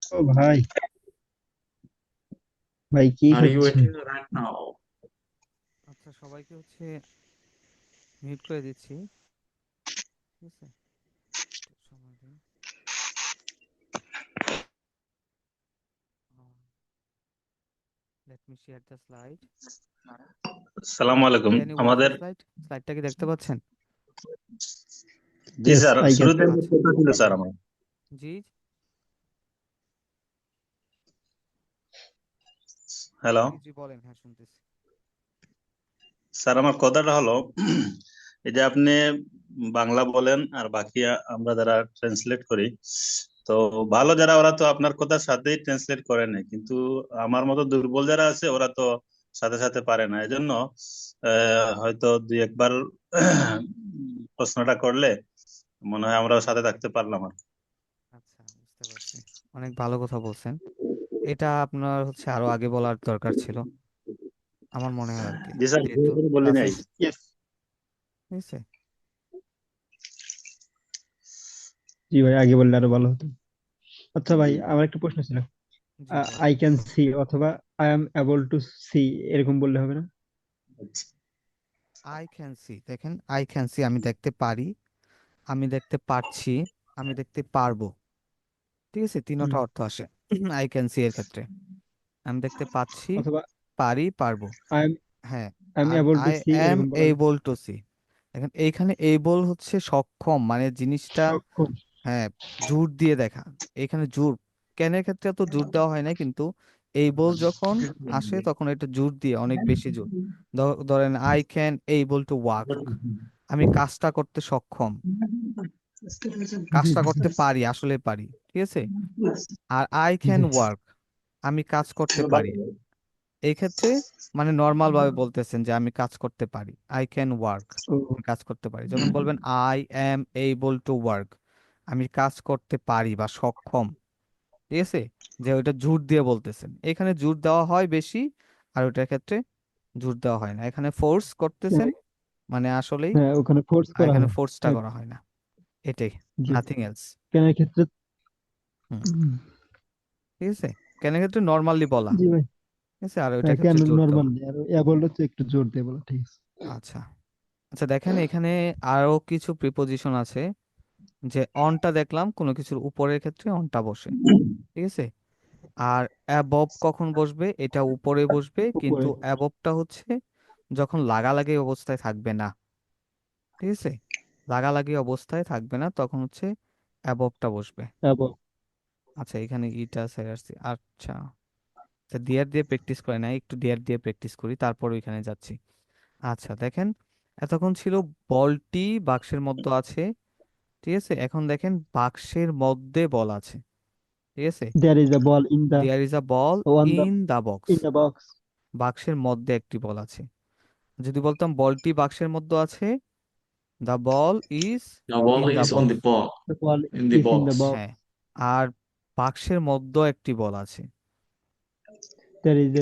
ও ভাই, ভাই কি Are you করছেন? waiting right now? আচ্ছা, সবাইকে হচ্ছে মিউট করে দিচ্ছি। ঠিক আছে, একটু সময় দিন। Let me share the slide. আসসালামু আলাইকুম। ক্যান ইউ ওয়াচ দ্য আমাদের স্লাইড? স্লাইডটা কি দেখতে পাচ্ছেন? জি ইয়েস, স্যার, আই ক্যান। শুরুতে একটা আচ্ছা, কথা ছিল স্যার আমার। জি। হ্যালো জি জি বলেন, হ্যাঁ শুনতেছি। স্যার, আমার কথাটা হলো এই যে আপনি বাংলা বলেন আর বাকি আমরা যারা ট্রান্সলেট করি, তো ভালো যারা ওরা তো আপনার কথার সাথেই ট্রান্সলেট করে নেয়, কিন্তু আমার মতো দুর্বল যারা আছে ওরা তো সাথে সাথে পারে না। এজন্য হয়তো দুই একবার প্রশ্নটা করলে মনে হয় আমরাও সাথে থাকতে পারলাম আর কি। আচ্ছা, বুঝতে পারছি। অনেক ভালো কথা বলছেন। এটা আপনার হচ্ছে আরো আগে বলার দরকার ছিল, আমার মনে হয় আর কি, জি স্যার, যেহেতু বলি ক্লাসে। নাই। ইয়েস। ঠিক আছে। জি ভাই, আগে বললে আরো ভালো হতো। আচ্ছা ভাই, আমার একটা প্রশ্ন ছিল। জি বলেন। আই ক্যান সি অথবা I am able to see, এরকম বললে হবে না? আই ক্যান সি, দেখেন, আই ক্যান সি আমি দেখতে পারি, আমি দেখতে পারছি, আমি দেখতে পারবো। ঠিক আছে, হুম। তিনোটা অর্থ আসে আই ক্যান সি এর ক্ষেত্রে। আমি দেখতে পাচ্ছি, অথবা পারি, পারবো। আই এম হ্যাঁ। আই এম আর able to I see, am এরকম বলা যায়। Able to see. দেখেন এইখানে এবল হচ্ছে সক্ষম, মানে জিনিসটা, সক্ষম। হ্যাঁ, জোর দিয়ে দেখা। এখানে জোর, ক্যানের ক্ষেত্রে তো জোর দেওয়া হয় না, কিন্তু এইবল যখন আসে তখন এটা জোর দিয়ে, অনেক বেশি জোর। ধরেন I can able to work, আমি কাজটা করতে সক্ষম, জি কাজটা জি। করতে পারি, আসলে পারি। ঠিক আছে। আর আই জি। ক্যান ওয়ার্ক, আমি কাজ করতে পারি। এই ক্ষেত্রে মানে নর্মাল ভাবে বলতেছেন যে আমি কাজ করতে পারি, আই ক্যান ওয়ার্ক, ও। আমি কাজ করতে পারি। যখন বলবেন I am able to work, আমি কাজ করতে পারি বা সক্ষম। ঠিক আছে, যে ওইটা জোর দিয়ে বলতেছেন, এখানে জোর দেওয়া হয় বেশি, আর ওইটার ক্ষেত্রে জোর দেওয়া হয় না। এখানে ফোর্স করতেছেন, মানে আসলেই, হ্যাঁ, ওখানে ফোর্স আর করা এখানে হয়। ফোর্সটা হ্যাঁ, করা হয় না। এটাই, জি। Nothing else. কেনের ক্ষেত্রে। হুম। হুম, ঠিক আছে, কেন ক্ষেত্রে নর্মালি বলা। জি ভাই। ঠিক আছে, আর ওইটার হ্যাঁ, কেন ক্ষেত্রে জোর দেওয়া। নর্মাল আর এবল হচ্ছে একটু জোর দিয়ে বলা, ঠিক আছে। আচ্ছা। আচ্ছা, দেখেন এখানে আরো কিছু প্রিপোজিশন আছে। যে অনটা দেখলাম কোনো কিছুর উপরের ক্ষেত্রে অনটা বসে। ঠিক আছে। আর অ্যাবভ কখন বসবে? এটা উপরে বসবে, কিন্তু উপরে। অ্যাবভটা হচ্ছে যখন লাগালাগি অবস্থায় থাকবে না। ঠিক আছে, লাগালাগি অবস্থায় থাকবে না তখন হচ্ছে অ্যাবভটা বসবে। এবং আচ্ছা, এখানে ইটা আসছে। আচ্ছা, আচ্ছা, ডিয়ার দিয়ে প্র্যাকটিস করে না, একটু ডিয়ার দিয়ে প্র্যাকটিস করি, তারপর ওইখানে যাচ্ছি। আচ্ছা দেখেন, এতক্ষণ ছিল বলটি বাক্সের মধ্যে আছে। ঠিক আছে, এখন দেখেন বাক্সের মধ্যে বল আছে। ঠিক আছে, there is a ball in the there is a ball on the in the box. In the box. বাক্সের মধ্যে একটি বল আছে। যদি বলতাম বলটি বাক্সের মধ্যে আছে, the ball is The in ball the is on box. the ball the ball in the is in the box. Box. হ্যাঁ। আর বাক্সের মধ্যে একটি বল আছে। There is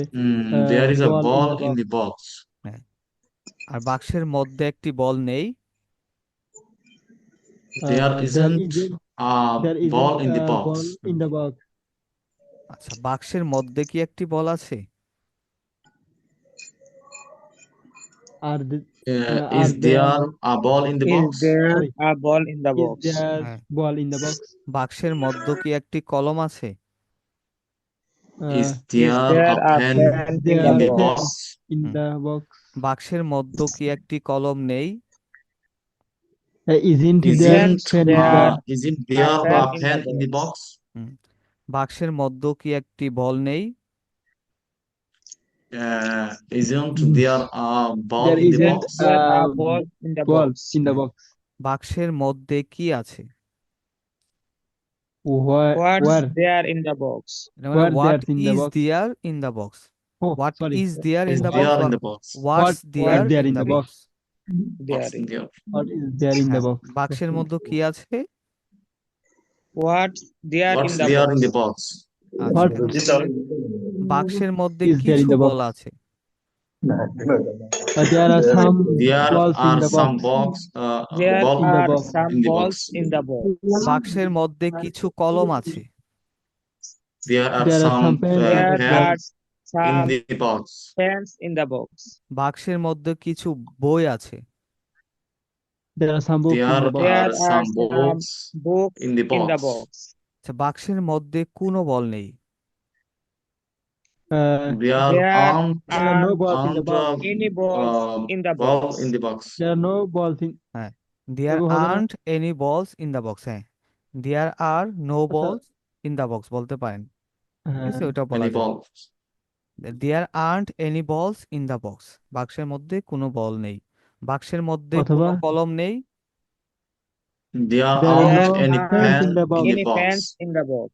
There is a ball in the ball in the box. box. হ্যাঁ। আর বাক্সের মধ্যে একটি বল নেই। There there isn't is a there isn't ball in the ball box. In the box. আচ্ছা, বাক্সের মধ্যে কি একটি বল আছে? আর আর Is there there a ball in the Is box? there sorry, a ball in the is box? There হ্যাঁ। Ball in the box. বাক্সের মধ্যে কি একটি কলম আছে? Is Is there there a a is pen pen in the in there the pen box? box? In hmm. The box? বাক্সের মধ্যে কি একটি কলম নেই? Isn't there Isn't pen in the there Isn't a there pen a in the pen in the box? box? হুম। বাক্সের মধ্যে কি একটি বল নেই? Isn't there a ball there in the isn't Isn't box? there a ball in the ball box? In the হ্যাঁ। Box. বাক্সের মধ্যে কি আছে? What's where there in the box? এটা মানে where what there in the is box. There in the box. ও, what sorry. Is there in Is the box, there বা in the box? What's what is there there in in the the box. Box? What's There in in. there? What is there in the হ্যাঁ, box? বাক্সের মধ্যে কি আছে? What's there in What's the there in the box? box? আচ্ছা, what এখন জি sir. দেখেন বাক্সের মধ্যে ইজ দেয়ার ইন কিছু দা বল বক্স? আছে। দেয়ার আর সাম There বলস ইন are the some box. box, There in the ball are বক্স। in some the balls box. in the box. বাক্সের মধ্যে কিছু কলম আছে। There are There are some some pens in There the are box. pens in some the box. pens in the box. বাক্সের মধ্যে কিছু বই আছে। There are some books in There the box. There are are some some books books in the in the box. box. আচ্ছা, বাক্সের মধ্যে কোনো বল নেই। There There aren't There are no balls in the aren't box. any balls in the ball box. in the box. There are no balls in. হ্যাঁ, দেয়ার এরকম হবে না? Earned any balls in the box. হ্যাঁ, দেয়ার আর no আচ্ছা, বলস in the box বলতে পারেন, ঠিক আছে, হ্যাঁ, ওটা বলা Any যায়। balls? There aren't any balls in the box, বাক্সের মধ্যে কোনো বল নেই। বাক্সের মধ্যে অথবা কোনো কলম নেই। There there are aren't no any There pens in pen the in box. the any box. pens in the box.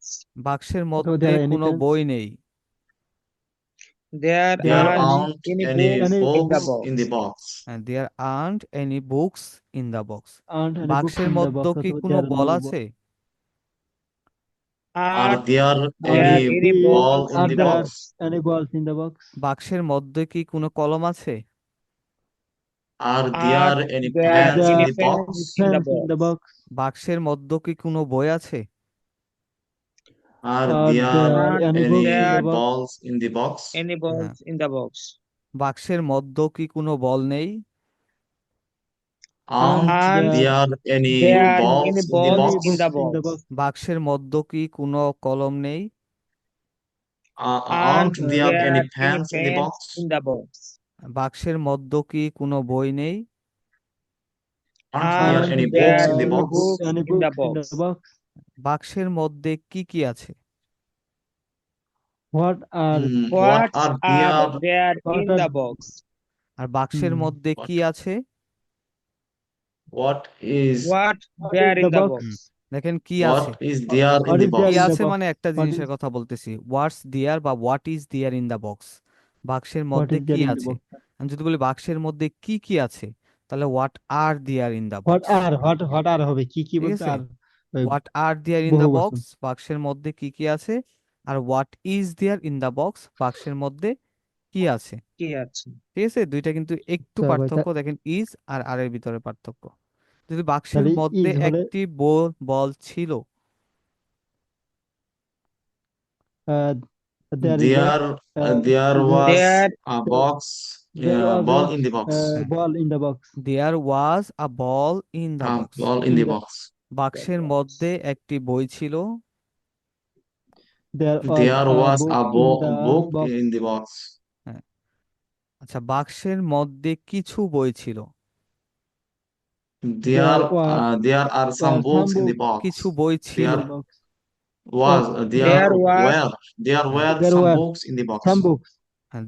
বাক্সের অথবা মধ্যে there are any কোনো pens. বই নেই। There There There are aren't aren't any any books any in the books in the box. box. There aren't any books in the box. Aren't any books বাক্সের in the মধ্যে box. কি অথবা কোনো there are ball no আছে? Are Are there there any any ball balls in Are the there box? any balls in the box? বাক্সের মধ্যে কি কোনো কলম আছে? Are are there any there Are pens in there any the pens box? in the pens in the box? box? বাক্সের মধ্যে কি কোনো বই আছে? Are Are there there Are any books in any the there box? balls in the box? any হ্যাঁ, balls in the box? বাক্সের মধ্যে কি কোনো বল নেই? Aren't Aren't Aren't there any there balls any in the balls any box? in the books in the box? box? বাক্সের মধ্যে কি কোনো কলম নেই? Aren't Aren't there any there any pens in the pens box? in the box? বাক্সের মধ্যে কি কোনো বই নেই? Aren't there Aren't any Aren't books there in the there any box? books any in the books in the box? box? বাক্সের মধ্যে কি কি আছে? What are What What are are there? there what in are the box? আর বাক্সের মধ্যে What কি আছে? what is What what there is in the the box? box? দেখেন কি আছে। what is there in What the is কি there box? in the আছে box? মানে একটা What জিনিসের is কথা বলতেছি। হোয়াটস দেয়ার বা what is there in the box, বাক্সের what মধ্যে is কি there in the আছে। box? আমি যদি বলি বাক্সের মধ্যে কি কি আছে, তাহলে what are there in the What box, are what are হবে কি ঠিক বলতে আছে। আর ওই what are there in the বহু বচন। বক্স, বাক্সের মধ্যে কি কি আছে। আর what is there in the box, বাক্সের মধ্যে কি আছে, কি আছে? ঠিক আছে। দুইটা কিন্তু একটু আচ্ছা ভাই পার্থক্য, দেখেন ইজ আর এর ভিতরে পার্থক্য। যদি বাক্সের তাহলে মধ্যে ইজ হলে একটি বল ছিল, uh, there is a There there is was There a box there was ball a in the box. হ্যাঁ, ball in the box. There was a ball in the A বক্স, ball in In the the box. বাক্সের মধ্যে একটি বই ছিল। there was There a was book a in the book box. in the box. হ্যাঁ, আচ্ছা, বাক্সের মধ্যে কিছু বই ছিল। There are some were books some in the books box. কিছু বই ছিল। There in the box. was Oh, there there was there হ্যাঁ, were there some were books in the box. some books.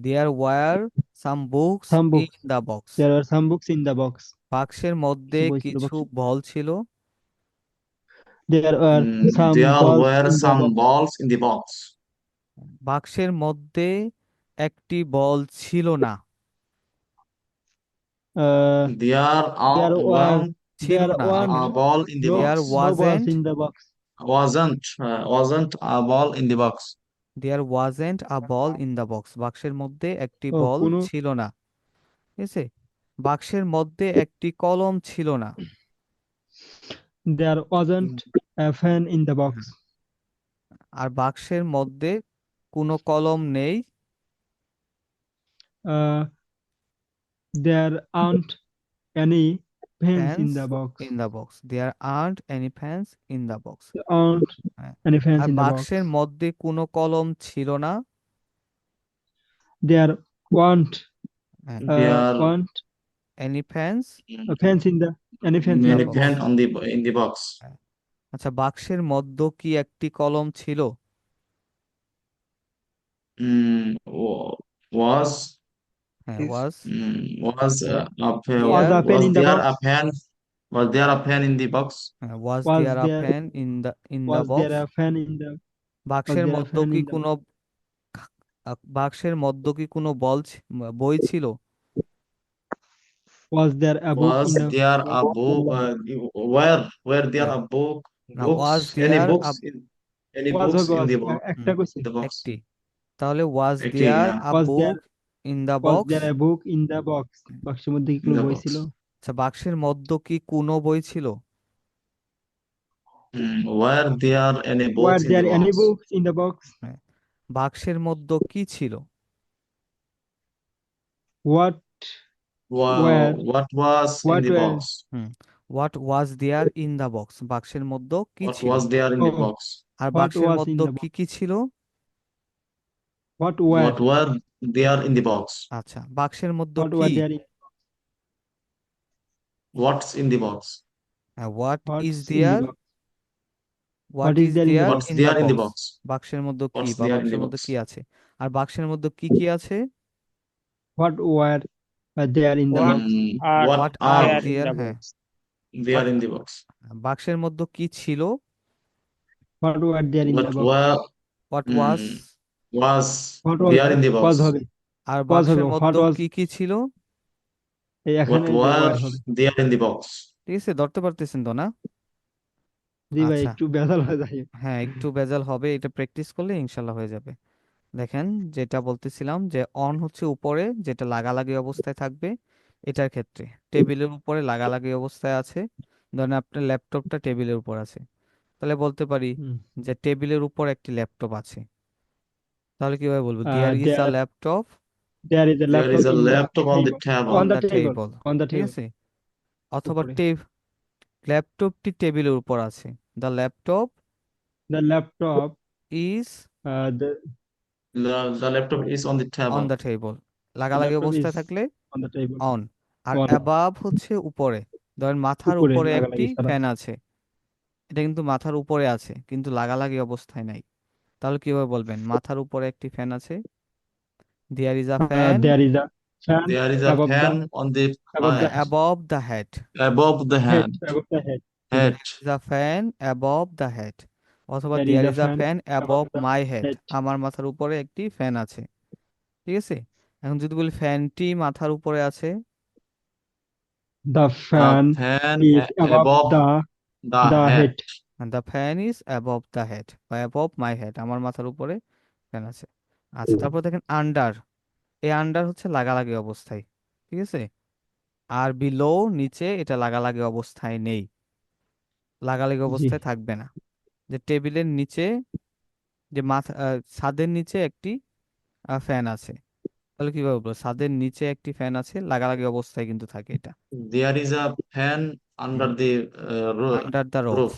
There were some books Some in books. The box, There were some books in the box. বাক্সের মধ্যে কিছু বই ছিল কিছু box. বল ছিল। There were some There balls were in the some box. balls in the box. বাক্সের মধ্যে একটি বল ছিল না, There There were ছিল there না, weren't দেখেন a ball in the no there box. no balls wasn't, in the box. Wasn't a ball in the box. There wasn't a ball in the box, বাক্সের মধ্যে একটি ও বল কোনো ছিল না, ঠিক আছে। বাক্সের মধ্যে একটি কলম ছিল না। there wasn't a fan in the box. আর বাক্সের মধ্যে কোনো কলম নেই। There aren't any pens in Fans the box. in the box. There aren't any fans in the box. There aren't হ্যাঁ, any fans R in the box. বাক্সের মধ্যে কোনো কলম ছিল না। There weren't হ্যাঁ, There weren't any fans fans in the any fans in the many box. pen box. on in the box. হ্যাঁ, আচ্ছা, বাক্সের মধ্যে কি একটি কলম ছিল? Was হ্যাঁ, is was was a pen, Was there a pen was in the there box? a pen? Was there a pen in the box? was Was there a there pen in the was box? there a fan in the was বাক্সের there a মধ্যে fan কি in the কোনো বাক্সের মধ্যে কি কোনো বই ছিল? was there a book Was in the there a book? Were there হ্যাঁ, a book? না, was Books? Any there books a any was books in was the box? একটা কইছে In the box? একটি, তাহলে was একটি, there a was book there in the was box? there a book in the box? বাক্সের মধ্যে কি in কোনো the বই box. ছিল? আচ্ছা, বাক্সের মধ্যে কি কোনো বই ছিল? Were there any Were books in the there any box? books in the box? হ্যাঁ, বাক্সের মধ্যে কি ছিল? What were What was in what the were box? Hmm, what was there in the box, বাক্সের মধ্যে কি What ছিল? was there in the oh box? R what বাক্সের was in মধ্যে the কি box? কি ছিল? What What were were there in the box? আচ্ছা, বাক্সের মধ্যে what were কি? there in What's in the box? What is what's in the there, box? What What is is there in the there box? What's in the there in the box, box? বাক্সের মধ্যে কি What's বা there in বাক্সের the মধ্যে box? কি আছে? আর বাক্সের মধ্যে কি কি আছে? What were there in the What box? are What what are there are in there, the হ্যাঁ, box? there what, in the box? বাক্সের মধ্যে কি ছিল? What were there in the What box? were what was, was What was there in the box? was হবে আর was বাক্সের হবে what মধ্যে was কি কি ছিল? এই What এখানে যে were were হবে there in the box? ঠিক আছে, ধরতে পারতেছেন তো না? জি ভাই আচ্ছা, একটু বেজাল হয়ে যায় হ্যাঁ, একটু ভেজাল হবে, এটা প্র্যাকটিস করলে ইনশাল্লাহ হয়ে যাবে। দেখেন, যেটা বলতেছিলাম যে অন হচ্ছে উপরে, যেটা লাগালাগি অবস্থায় থাকবে। এটার ক্ষেত্রে টেবিলের উপরে লাগালাগি অবস্থায় আছে। ধরেন আপনার ল্যাপটপটা টেবিলের উপর আছে, তাহলে বলতে পারি হুম যে টেবিলের উপর একটি ল্যাপটপ আছে। তাহলে কিভাবে বলবো? There is a there laptop there is a There laptop is a in the laptop on the table on on table. the the table table, on the ঠিক table আছে? অথবা উপরে ল্যাপটপটি টেবিলের উপর আছে। The laptop the laptop is the The laptop is on the on table. The table, the লাগালাগি laptop অবস্থায় is থাকলে on the table অন। আর on অ্যাবাভ হচ্ছে উপরে। ধরেন মাথার উপরে উপরে একটি লাগালাগি ছাড়া ফ্যান আছে, এটা কিন্তু মাথার উপরে আছে কিন্তু লাগালাগি অবস্থায় নাই। তাহলে কিভাবে বলবেন মাথার উপরে একটি ফ্যান আছে? There is a fan there is a fan There is a fan on the above the above the head, above the head head. above the head জি ভাই Head. There is a fan above the head, অথবা there is there a is a fan fan above above the my head, head আমার মাথার উপরে একটি fan আছে। ঠিক আছে, এখন যদি বলি ফ্যানটি মাথার উপরে আছে, the The fan fan is above above the the head. head the fan is above the head বা অ্যাবভ মাই হেড, আমার মাথার উপরে ফ্যান আছে। আচ্ছা, তারপর দেখেন আন্ডার, এই আন্ডার হচ্ছে লাগালাগি অবস্থায়, ঠিক আছে? আর বিলো নিচে, এটা লাগালাগি অবস্থায় নেই, লাগালাগি জি অবস্থায় থাকবে না। যে টেবিলের নিচে, যে মাথা ছাদের নিচে একটি ফ্যান আছে, তাহলে কিভাবে বলবো? ছাদের নিচে একটি ফ্যান আছে, লাগালাগি অবস্থায় কিন্তু থাকে এটা। There is a fan under the under the roof, roof.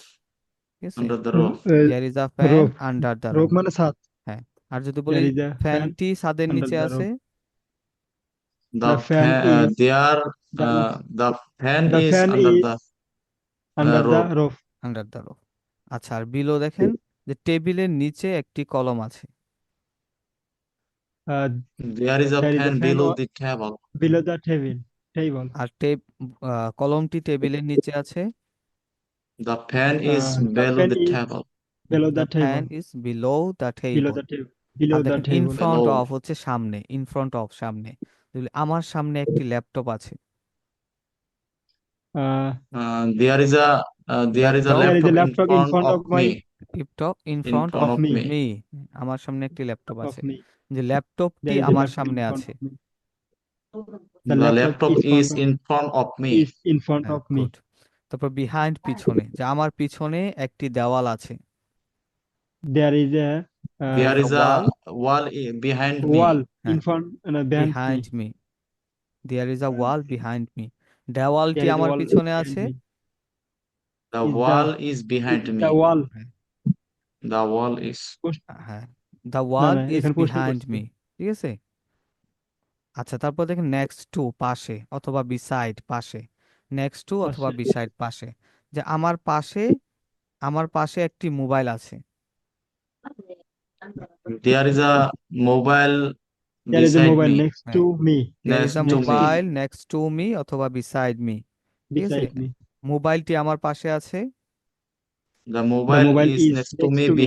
ঠিক আছে? Under the roof. There is a fan roof under the roof roof. মানে ছাদ হ্যাঁ, আর যদি বলি there is a fan ফ্যানটি ছাদের under নিচে the আছে, roof The the fan fan is there the the fan the is fan under is the under the roof. roof under the roof. আচ্ছা, আর বিলো দেখেন যে টেবিলের নিচে একটি কলম আছে। uh, There is a there is a fan fan below the table. below the table আর কলমটি টেবিলের নিচে আছে। The fan is the below fan the is table. below the the fan table is below the below table. the table আর below the দেখেন in table front Below. Of হচ্ছে সামনে, in front of সামনে। যদি আমার সামনে একটি laptop আছে, There is a laptop there is a laptop in laptop in front front of of my me. Laptop in In front front of of of me me. Me, আমার সামনে একটি laptop of আছে। me যে ল্যাপটপটি there is a আমার laptop সামনে in front আছে। of me the The laptop laptop is is in front of me. in front হ্যাঁ, of me গুড। তারপর বিহাইন্ড, পিছনে, যে আমার পিছনে একটি দেওয়াল আছে। there is a There is wall, a wall behind me. wall হ্যাঁ, in front behind behind me me, there is a wall behind me, দেওয়ালটি there is a আমার wall পিছনে behind আছে। me The is wall the is behind is me. the wall হ্যাঁ, The wall is. হ্যাঁ, the না ওয়াল না is এখানে প্রশ্ন বিহাইন্ড করছে মি, ঠিক আছে? আচ্ছা, তারপর দেখেন নেক্সট টু, পাশে অথবা বিসাইড, পাশে, নেক্সট টু অথবা পাশে বিসাইড, পাশে। যে আমার পাশে একটি মোবাইল আছে। There is a mobile there is a beside mobile me. next হ্যাঁ, to me there is Next a to next to me. me mobile next to me অথবা বিসাইড মি, ঠিক আছে? beside me মোবাইলটি আমার পাশে আছে। The the mobile mobile is is next to next me to me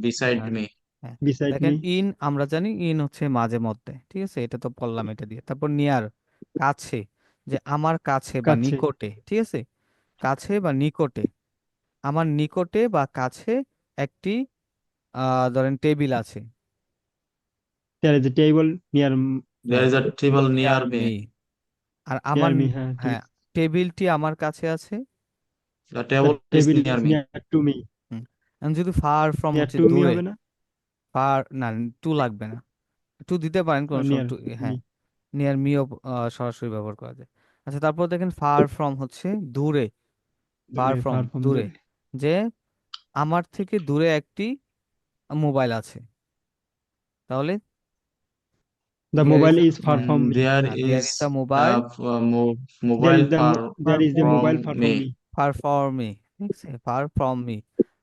beside হ্যাঁ, me. হ্যাঁ, beside দেখেন me ইন, আমরা জানি ইন হচ্ছে মাঝে মধ্যে, ঠিক আছে? এটা তো বললাম এটা দিয়ে। তারপর নিয়ার, কাছে, যে আমার কাছে বা কাছে নিকটে, ঠিক আছে? কাছে বা নিকটে, আমার নিকটে বা কাছে একটি ধরেন টেবিল আছে। there is a table near There is a table near near me, me. আর আমার me ঠিক হ্যাঁ, আছে টেবিলটি আমার কাছে আছে। The the table is table near is me. near to me এখন যদি ফার ফ্রম নিয়ার হচ্ছে টু মি দূরে, হবে না? ফার না, টু লাগবে না, টু দিতে পারেন কোনো সময়, নিয়ার টু, মি। হ্যাঁ, নিয়ার মিও সরাসরি ব্যবহার করা যায়। আচ্ছা, তারপর দেখেন ফার ফ্রম হচ্ছে দূরে, ফার দূরে, ফ্রম ফার ফ্রম দূরে, দূরে। যে আমার থেকে দূরে একটি মোবাইল আছে, তাহলে The there is mobile is far from me. There there is is a mobile mobile There is the from mobile far from me. me. Far from me, ঠিক আছে, ফার ফ্রম মি।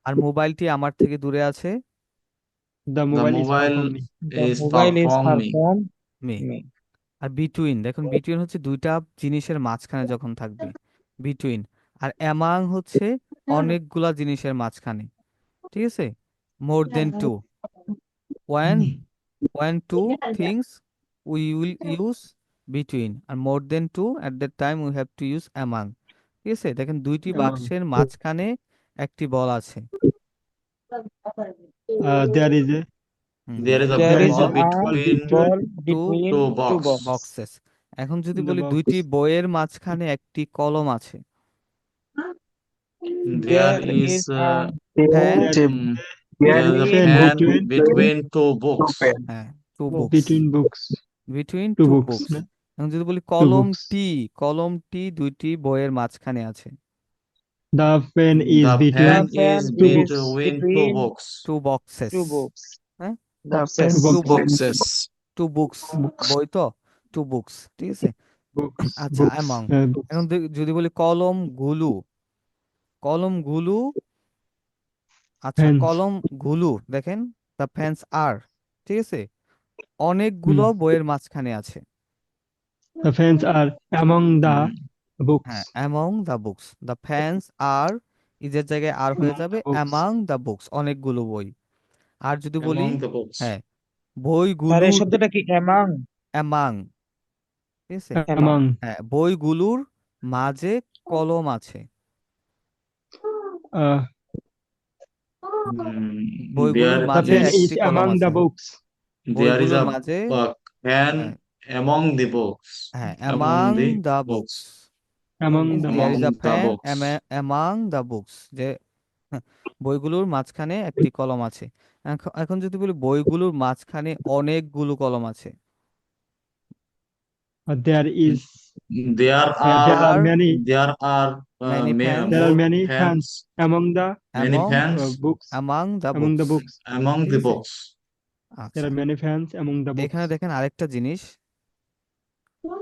আর মোবাইলটি আমার থেকে দূরে আছে, The The mobile is far from mobile me. The is far mobile is from far me. from me. me. আর between, দেখুন between হচ্ছে দুইটা জিনিসের মাঝখানে যখন থাকবে, বিটুইন। আর অ্যামাং হচ্ছে অনেকগুলা জিনিসের মাঝখানে, ঠিক আছে, more than two, one one two things we will use between, আর more than two at that time we have to use among. ঠিক আছে, দেখেন দুইটি Among. বাক্সের মাঝখানে একটি বল আছে। There is a There is a There there is is a ball a ball between ball two between two two box. box. Boxes. এখন যদি the বলি box. দুইটি বইয়ের মাঝখানে একটি কলম আছে, There There is is a fan, There is there is a fan fan between between two books. হ্যাঁ, two book. Books, between books. Between Two two books. Books. না? এখন যদি বলি Two books. কলমটি দুইটি বইয়ের মাঝখানে আছে, The fan is The between fan The fan is two is books. between two between books. Two boxes, two books. হ্যাঁ, The Boxes. two two boxes. Books, two books, Books. বই তো, two books, ঠিক আছে। Books. আচ্ছা, Books. Among. Books. এখন যদি বলি কলমগুলো, আচ্ছা, Fans. কলমগুলো দেখেন, দ্য ফ্যান্স আর, ঠিক আছে, Hmm. অনেকগুলো বইয়ের মাঝখানে আছে, The fans are among the books. হ্যাঁ, among the books, the fans are, ইজের জায়গায় আর হয়ে Among যাবে the books. Among the books, অনেকগুলো বই। আর যদি বলি, Among the books. হ্যাঁ, স্যার এই বইগুলোর, শব্দটা কি among? অ্যামাং, ঠিক আছে, Among. Among. হ্যাঁ, বইগুলোর মাঝে কলম আছে, Uh, বইগুলোর There the মাঝে fan is is একটি কলম among the আছে, books. there is বইগুলোর a মাঝে, fan হ্যাঁ, among the books. হ্যাঁ, Among among the the books. Books, Among the there Among is books. A the fan books. Among the books, যে বইগুলোর মাঝখানে একটি কলম আছে। এখন যদি বলি বইগুলোর মাঝখানে অনেকগুলো কলম আছে, There is There there there are are many many fans there are more many fans, fans among the many among fans books. among the Among the books, books. among ঠিক the আছে। books. There আচ্ছা, are many fans among the books. এখানে দেখেন আরেকটা জিনিস,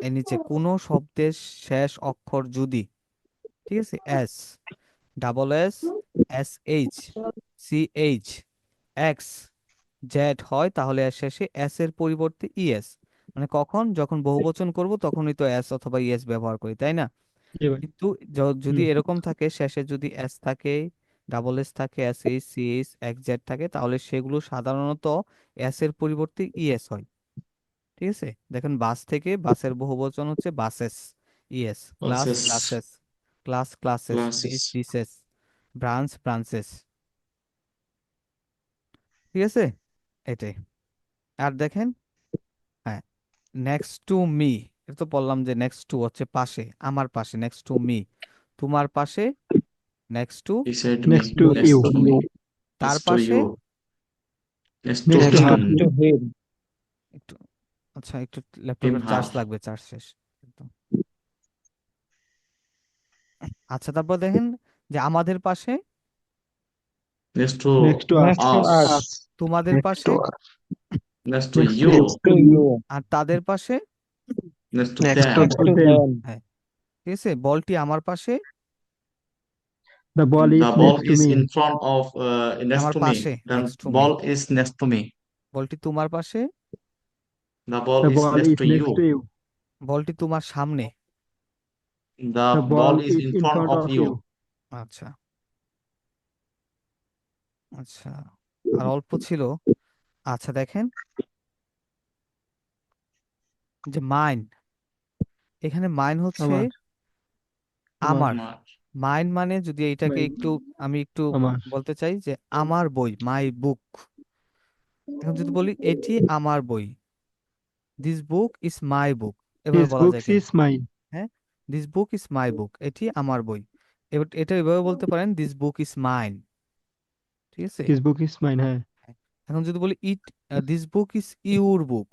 এর নিচে কোনো শব্দের শেষ অক্ষর যদি, ঠিক আছে, S, double S, S H, C H, X, Z হয়, তাহলে এর শেষে এস এর পরিবর্তে ইএস, মানে কখন, যখন বহুবচন করব তখনই তো এস অথবা ইএস ব্যবহার করি, তাই না? জি ভাই। কিন্তু যদি হুম। এরকম থাকে, শেষে যদি এস থাকে, ডাবল এস থাকে, S H, C H, X Z থাকে, তাহলে সেগুলো সাধারণত এস এর পরিবর্তে ইএস হয়, ঠিক আছে। দেখেন বাস থেকে, বাসের বহুবচন হচ্ছে buses, ES, class Classes, classes, class classes, dish classes. Dishes, branch branches, ঠিক আছে, এটাই। আর দেখেন, হ্যাঁ, নেক্সট টু মি, এটা তো বললাম যে নেক্সট টু হচ্ছে পাশে, আমার পাশে, নেক্সট টু মি, তোমার পাশে, next to, Beside Next me, to next you. to me, তার next to পাশে, you, next to Next to him, him. To him. একটু, আচ্ছা, একটু him ল্যাপটপের চার্জ her. লাগবে, চার্জ শেষ একদম। আচ্ছা, তারপর দেখেন যে আমাদের পাশে, Next to Next to us. Next to us, us. তোমাদের পাশে, next to Next to you, Next to you. আর তাদের পাশে, next to Next them. to Next to them. them. হ্যাঁ, ঠিক আছে, বলটি আমার পাশে, The ball is The ball next to is me. in front of next আমার to পাশে, me. The next to me, ball is next to me. বলটি তোমার পাশে, The ball The is ball next is to next to you. you. বলটি তোমার সামনে, The The ball ball is is in in front front of of you. you. আচ্ছা, আচ্ছা, আর অল্প ছিল। আচ্ছা, দেখেন যে মাইন, এখানে মাইন হচ্ছে আমার আমার, Mar. মাইন মানে যদি এইটাকে Mine. একটু, আমি একটু আমার বলতে চাই যে আমার বই, মাই বুক। এখন যদি বলি এটি আমার বই, দিস বুক ইজ মাই বুক, এভাবে This বলা book যায় কি? is mine. হ্যাঁ, দিস বুক ইজ মাই বুক, এটি আমার বই। এবার এটা এভাবে বলতে পারেন, দিস বুক ইজ মাইন, ঠিক আছে? দিস বুক ইজ মাইন, হ্যাঁ। হ্যাঁ। এখন যদি বলি this book is your book,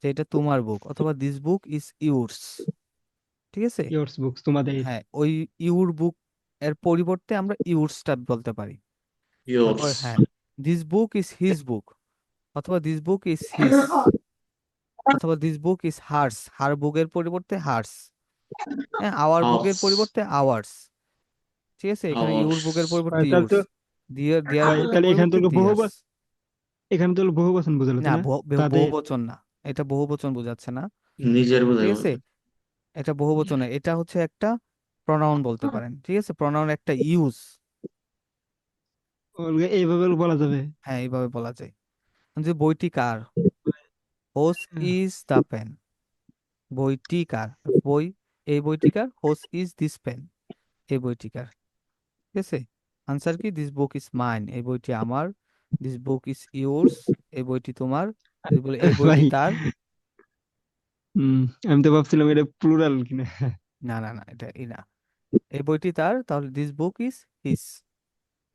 যে এটা তোমার বুক, অথবা দিস বুক ইজ ইউরস, ঠিক আছে? ইয়োর্স বুকস, তোমাদের। হ্যাঁ, ওই ইউর বুক এর পরিবর্তে আমরা ইউরসটা বলতে পারি। তারপর yours. হ্যাঁ, this book is his book, অথবা দিস বুক ইজ হিজ, অথবা দিস বুক ইজ হার্স, হার বুকের পরিবর্তে হার্স। হ্যাঁ, আওয়ার বুকের Ours. পরিবর্তে আওয়ার্স, ঠিক আছে? এখানে ইউর বুকের Ours. পরিবর্তে তাহলে ইউরস, তো দেয়ার ভাই, বুকের তাহলে এখানে তো পরিবর্তে দিয়ার্স। এখানে তো বহু বচন বোঝালো, না, তাই না? বহু তাদের। বচন না, এটা বহু বচন বোঝাচ্ছে না, নিজের ঠিক বোঝায় আছে? বলতে। এটা বহু বচন না, এটা হচ্ছে একটা প্রনাউন বলতে পারেন, ঠিক আছে? প্রনাউন একটা ইউজ। এইভাবে বলা যাবে। হ্যাঁ, এইভাবে বলা যায়। যে বইটি কার, হোস ইজ দ্য পেন, বইটি কার, বই, এই বইটি কার, হোস ইজ দিস পেন, এই বইটি কার, ঠিক আছে? আনসার কি, দিস বুক ইজ মাইন, এই বইটি আমার, দিস বুক ইজ ইয়োর্স, এই বইটি তোমার, যদি বলে এই বইটি ভাই, তার। হম, আমি তো ভাবছিলাম এটা প্লুরাল কিনা। না না না, এটা এই না, এই বইটি তার, তাহলে দিস বুক ইজ হিজ,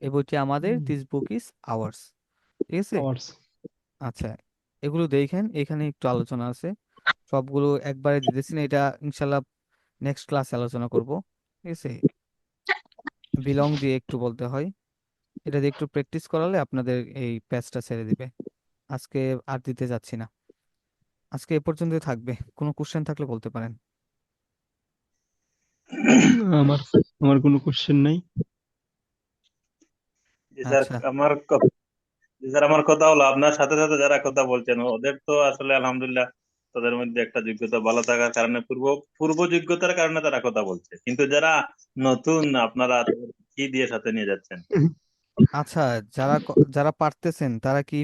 এই বইটি আমাদের, দিস বুক ইজ আওয়ার্স, ঠিক আছে? আওয়ার্স। আচ্ছা, এগুলো দেখেন, এখানে একটু আলোচনা আছে, সবগুলো একবারে দিতেছি না, এটা ইনশাল্লাহ নেক্সট ক্লাসে আলোচনা করব, ঠিক আছে? বিলং দিয়ে একটু বলতে হয়, এটা দিয়ে একটু প্র্যাকটিস করালে আপনাদের এই প্যাচটা ছেড়ে দিবে। আজকে আর দিতে যাচ্ছি না, আজকে এ পর্যন্তই থাকবে, কোনো কোশ্চেন থাকলে বলতে পারেন। আমার আমার কোনো কোশ্চেন নাই। জি স্যার, আচ্ছা, জি স্যার, আমার কথা হলো আপনার সাথে সাথে যারা কথা বলছেন ওদের তো আসলে আলহামদুলিল্লাহ তাদের মধ্যে একটা যোগ্যতা ভালো থাকার কারণে পূর্ব পূর্ব যোগ্যতার কারণে তারা কথা বলছে, কিন্তু যারা নতুন আপনারা তাদেরকে কি দিয়ে সাথে নিয়ে যাচ্ছেন? আচ্ছা, যারা পারতেছেন তারা কি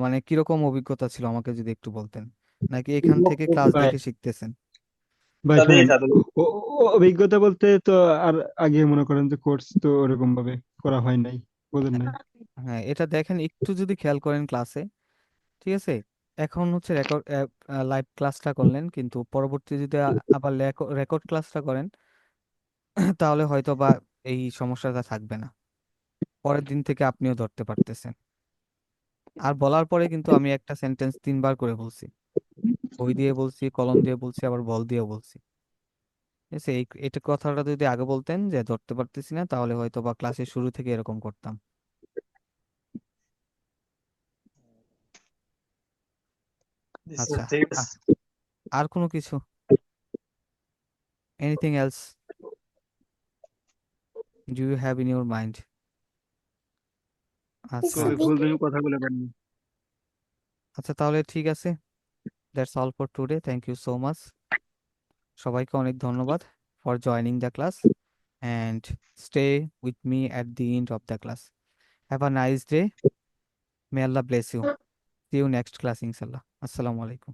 মানে কিরকম অভিজ্ঞতা ছিল আমাকে যদি একটু বলতেন, নাকি এখান থেকে ক্লাস ভাই, দেখে শিখতেছেন? ভাই সাথেই শোনেন, সাথে অভিজ্ঞতা বলতে তো আর আগে মনে করেন যে কোর্স তো ওরকম ভাবে করা হয় নাই, বোঝেন নাই। হ্যাঁ, এটা দেখেন, একটু যদি খেয়াল করেন ক্লাসে, ঠিক আছে? এখন হচ্ছে রেকর্ড, লাইভ ক্লাসটা করলেন, কিন্তু পরবর্তী যদি আবার রেকর্ড ক্লাসটা করেন, তাহলে হয়তো বা এই সমস্যাটা থাকবে না, পরের দিন থেকে আপনিও ধরতে পারতেছেন। আর বলার পরে কিন্তু আমি একটা সেন্টেন্স 3 বার করে বলছি, বই দিয়ে বলছি, কলম দিয়ে বলছি, আবার বল দিয়েও বলছি, ঠিক আছে? এটা কথাটা যদি আগে বলতেন যে ধরতে পারতেছি না, তাহলে হয়তো বা ক্লাসের শুরু থেকে এরকম করতাম। জি স্যার, আচ্ছা, ঠিক আছে। আ- আর কোনো কিছু, anything else do you have in your mind? আচ্ছা, ভুল তুমি কথা বলে পারিনি। আচ্ছা, তাহলে ঠিক আছে, that's all for today, thank you so much, সবাইকে অনেক ধন্যবাদ for joining the class, and stay with me at the end of the class. Have a nice day, may Allah bless you, see you next class ইনশাল্লাহ। আসসালামু আলাইকুম।